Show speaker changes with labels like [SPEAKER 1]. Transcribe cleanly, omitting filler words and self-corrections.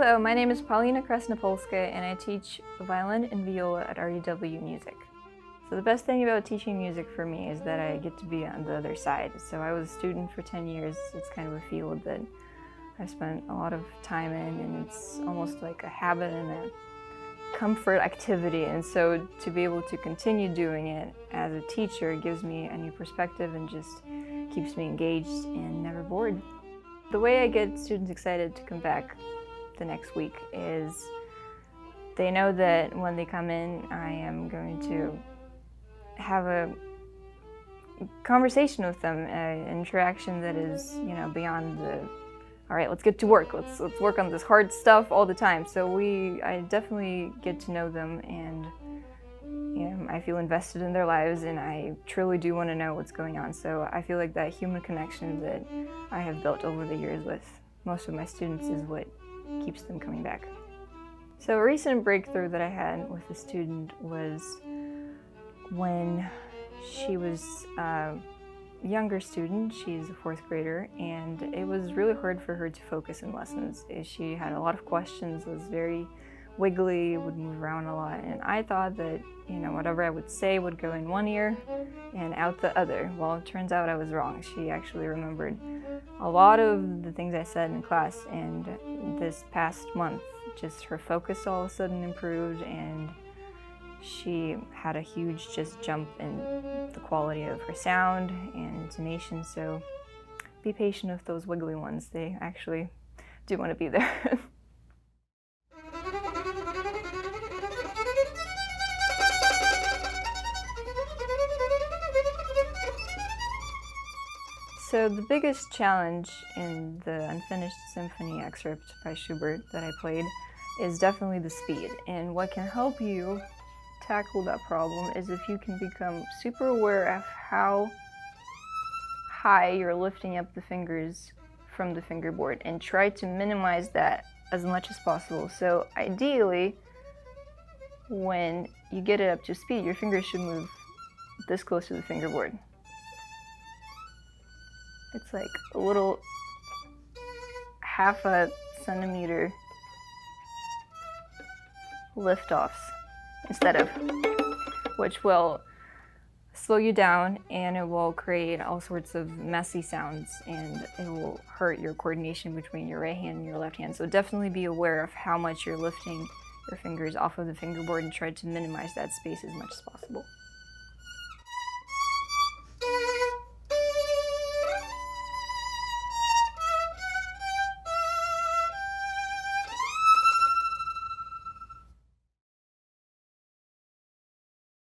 [SPEAKER 1] Hello, my name is Polina Krasnopolskaya and I teach violin and viola at REW Music. So the best thing about teaching music for me is that I get to be on the other side. So I was a student for 10 years. It's kind of a field that I've spent a lot of time in, and it's almost like a habit and a comfort activity. And so to be able to continue doing it as a teacher gives me a new perspective and just keeps me engaged and never bored. The way I get students excited to come back the next week is they know that when they come in, I am going to have a conversation with them, an interaction that is, beyond the, all right, let's get to work. Let's work on this hard stuff all the time. So I definitely get to know them, and I feel invested in their lives, and I truly do want to know what's going on. So I feel like that human connection that I have built over the years with most of my students is what keeps them coming back. So a recent breakthrough that I had with a student was when she was a younger student. She's a fourth grader, and it was really hard for her to focus in lessons. She had a lot of questions, was very wiggly, would move around a lot, and I thought that whatever I would say would go in one ear and out the other. Well, it turns out I was wrong. She actually remembered a lot of the things I said in class, and this past month just her focus all of a sudden improved, and she had a huge jump in the quality of her sound and intonation. So be patient with those wiggly ones. They actually do want to be there. So the biggest challenge in the Unfinished Symphony excerpt by Schubert that I played is definitely the speed. And what can help you tackle that problem is if you can become super aware of how high you're lifting up the fingers from the fingerboard and try to minimize that as much as possible. So ideally, when you get it up to speed, your fingers should move this close to the fingerboard. It's like a little half a centimeter lift-offs instead of, which will slow you down, and it will create all sorts of messy sounds, and it will hurt your coordination between your right hand and your left hand. So definitely be aware of how much you're lifting your fingers off of the fingerboard and try to minimize that space as much as possible.